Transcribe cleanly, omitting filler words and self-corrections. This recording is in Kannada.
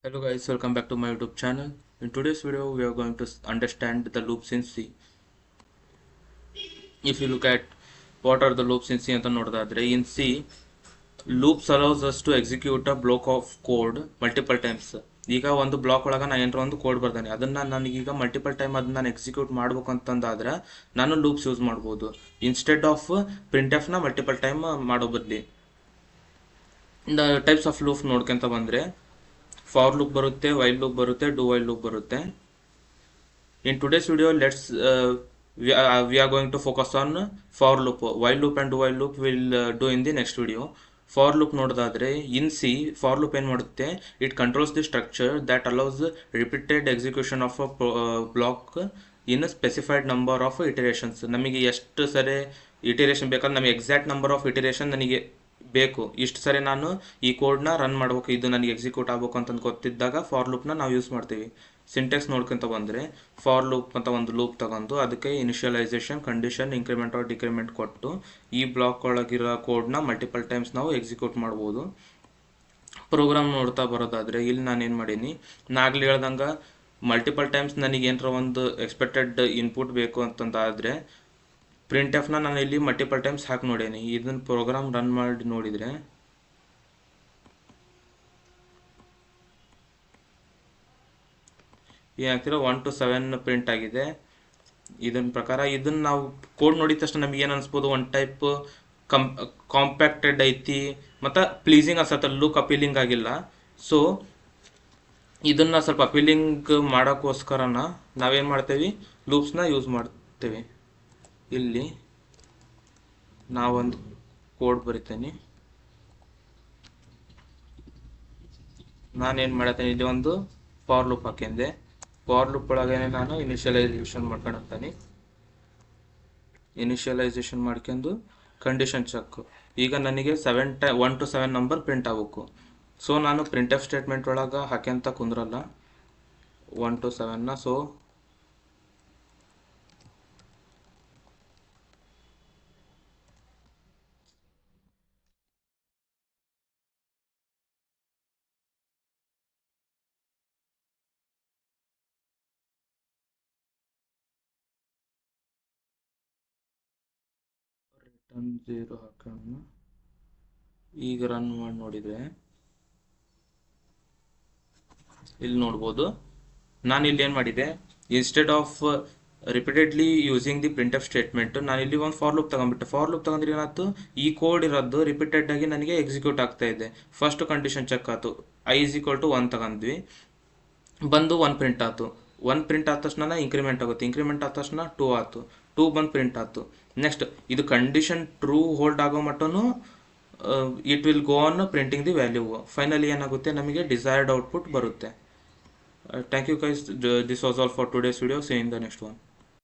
Hello guys, welcome back to my YouTube channel. In today's video, we are going to understand the loops in C. If you look at what are the loops in C ಅಂತ ನೋಡೋದಾದ್ರೆ, in C, loops allows us to execute a block of code multiple times. ಈಗ ಒಂದು ಬ್ಲಾಕ್ ಒಳಗೆ ನಾನು ಏನಾರ ಒಂದು ಕೋಡ್ ಬರ್ತಾನೆ, ಅದನ್ನ ನನಗೀಗ ಮಲ್ಟಿಪಲ್ ಟೈಮ್ ಅದನ್ನ ನಾನು ಎಕ್ಸಿಕ್ಯೂಟ್ ಮಾಡ್ಬೇಕು ಅಂತಂದಾದ್ರೆ ನಾನು ಲೂಪ್ಸ್ ಯೂಸ್ ಮಾಡ್ಬೋದು ಇನ್ಸ್ಟೆಡ್ ಆಫ್ ಪ್ರಿಂಟ್ ಎಫ್ನ ಮಲ್ಟಿಪಲ್ ಟೈಮ್ ಮಾಡೋ ಬದಲಿ. ಟೈಪ್ಸ್ ಆಫ್ ಲೂಪ್ ನೋಡ್ಕೊಂತ ಬಂದರೆ ಫಾರ್ ಲೂಪ್ ಬರುತ್ತೆ, ವೈಲ್ ಲೂಪ್ ಬರುತ್ತೆ, ಡು ವೈಲ್ ಲೂಪ್ ಬರುತ್ತೆ. In today's video, we are going to focus on for loop. While loop and do while loop will do in the next video. For loop ನೋಡೋದಾದ್ರೆ in C for loop ಏನು ಮಾಡುತ್ತೆ, it controls the structure that allows repeated execution of a block in a specified number of iterations. ನಮಗೆ ಎಷ್ಟು ಸರಿ ಇಟರೇಷನ್ ಬೇಕಾದ್ರೆ ನಮಗೆ ಎಕ್ಸಾಕ್ಟ್ ನಂಬರ್ ಆಫ್ ಇಟರೇಷನ್ ನನಗೆ ಬೇಕು, ಇಷ್ಟು ಸರಿ ನಾನು ಈ ಕೋಡ್ನ ರನ್ ಮಾಡ್ಬೇಕು, ಇದು ನನಗೆ ಎಕ್ಸಿಕ್ಯೂಟ್ ಆಗ್ಬೇಕು ಅಂತ ಗೊತ್ತಿದ್ದಾಗ ಫಾರ್ ಲೂಪ್ನ ನಾವು ಯೂಸ್ ಮಾಡ್ತೀವಿ. ಸಿಂಟೆಕ್ಸ್ ನೋಡ್ಕೊಂತ ಬಂದರೆ ಫಾರ್ ಲೂಪ್ ಅಂತ ಒಂದು ಲೂಪ್ ತಗೊಂಡು ಅದಕ್ಕೆ initialisation, condition, increment R decrement ಕೊಟ್ಟು ಈ ಬ್ಲಾಕ್ ಒಳಗಿರೋ ಕೋಡ್ನ ಮಲ್ಟಿಪಲ್ ಟೈಮ್ಸ್ ನಾವು ಎಕ್ಸಿಕ್ಯೂಟ್ ಮಾಡ್ಬೋದು. ಪ್ರೋಗ್ರಾಮ್ ನೋಡ್ತಾ ಬರೋದಾದರೆ ಇಲ್ಲಿ ನಾನೇನು ಮಾಡೀನಿ, ನಾಗಲಿ ಹೇಳ್ದಂಗೆ ಮಲ್ಟಿಪಲ್ ಟೈಮ್ಸ್ ನನಗೆ ಏನಾರ ಒಂದು ಎಕ್ಸ್ಪೆಕ್ಟೆಡ್ ಇನ್ಪುಟ್ ಬೇಕು ಅಂತಂದಾದರೆ ಪ್ರಿಂಟ್ ಎಫ್ನ ನಾನು ಇಲ್ಲಿ ಮಲ್ಟಿಪಲ್ ಟೈಮ್ಸ್ ಹಾಕಿ ನೋಡೀನಿ. ಇದನ್ನು ಪ್ರೋಗ್ರಾಮ್ ರನ್ ಮಾಡಿ ನೋಡಿದರೆ ಏನಾಗ್ತಿರೋ 1 to 7 ಪ್ರಿಂಟ್ ಆಗಿದೆ. ಇದನ್ನ ಪ್ರಕಾರ ಇದನ್ನು ನಾವು ಕೋಡ್ ನೋಡಿದ ತಕ್ಷಣ ನಮಗೆ ಏನು ಅನಿಸ್ಬೋದು, ಒನ್ ಟೈಪ್ ಕಾಂಪ್ಯಾಕ್ಟೆಡ್ ಐತಿ ಮತ್ತು ಪ್ಲೀಸಿಂಗ್ ಅನ್ಸತ್ತೆ, ಲುಕ್ ಅಪೀಲಿಂಗ್ ಆಗಿಲ್ಲ. ಸೊ ಇದನ್ನು ಸ್ವಲ್ಪ ಅಪೀಲಿಂಗ್ ಮಾಡೋಕ್ಕೋಸ್ಕರನ ನಾವೇನು ಮಾಡ್ತೇವೆ, ಲೂಪ್ಸ್ನ ಯೂಸ್ ಮಾಡ್ತೇವೆ. ಇಲ್ಲಿ ನಾವೊಂದು ಕೋಡ್ ಬರಿತೇನೆ. ನಾನೇನು ಮಾಡತ್ತೇನೆ, ಇಲ್ಲಿ ಒಂದು ಫಾರ್ ಲೂಪ್ ಹಾಕಿಂದೆ. ಫಾರ್ ಲೂಪ್ ಒಳಗೇ ನಾನು ಇನಿಷಿಯಲೈಸೇಷನ್ ಮಾಡ್ಕೊಂಡಂತಾನೆ. ಇನಿಷಿಯಲೈಸೇಷನ್ ಮಾಡ್ಕೊಂಡು ಕಂಡೀಷನ್ ಚೆಕ್. ಈಗ ನನಗೆ 1 to 7 ನಂಬರ್ ಪ್ರಿಂಟ್ ಆಗಬೇಕು. ಸೊ ನಾನು ಪ್ರಿಂಟ್ ಎಫ್ ಸ್ಟೇಟ್ಮೆಂಟ್ ಒಳಗೆ ಹಾಕ್ಯಂತ ಕುಂದ್ರಲ್ಲ 1 to 7ನ. ಸೊ ರಿಟರ್ನ್ 0 ಹಾಕೋಣ. ಈಗ ರನ್ ಮಾಡಿ ನೋಡಿದರೆ ಇಲ್ಲಿ ನೋಡ್ಬೋದು, ನಾನು ಇಲ್ಲಿ ಏನು ಮಾಡಿದೆ, instead of repeatedly using the print F statement ನಾನು ಇಲ್ಲಿ ಒಂದು ಫಾರ್ ಲೂಪ್ ತಗೊಂಡ್ಬಿಟ್ಟೆ. ಫಾರ್ ಲೂಪ್ ತಗೊಂಡ್ರೆ ಏನಾಯ್ತು, ಈ ಕೋಡ್ ಇರೋದು ರಿಪೀಟೆಡ್ ಆಗಿ ನನಗೆ ಎಕ್ಸಿಕ್ಯೂಟ್ ಆಗ್ತಾ ಇದೆ. ಫಸ್ಟ್ ಕಂಡೀಷನ್ ಚೆಕ್ ಆಯ್ತು, i = 1 ತಗೊಂಡ್ವಿ, ಬಂದು 1 ಪ್ರಿಂಟ್ ಆಯ್ತು. 1 ಪ್ರಿಂಟ್ ಆದ ತಕ್ಷಣ ಇಂಕ್ರಿಮೆಂಟ್ ಆಗುತ್ತೆ, ಇಂಕ್ರಿಮೆಂಟ್ ಆದ ತಕ್ಷಣ 2 ಆಯ್ತು, 2 ಬಂದು ಪ್ರಿಂಟ್ ಆಯ್ತು. ನೆಕ್ಸ್ಟ್ ಇದು ಕಂಡೀಷನ್ ಟ್ರೂ ಹೋಲ್ಡ್ ಆಗೋ ಮಟ್ಟನು it will go on printing the value. Finally ಏನಾಗುತ್ತೆ, ನಮಗೆ ಡಿಸೈರ್ಡ್ ಔಟ್ಪುಟ್ ಬರುತ್ತೆ. Thank you guys. This was all for today's video. See you in the next one.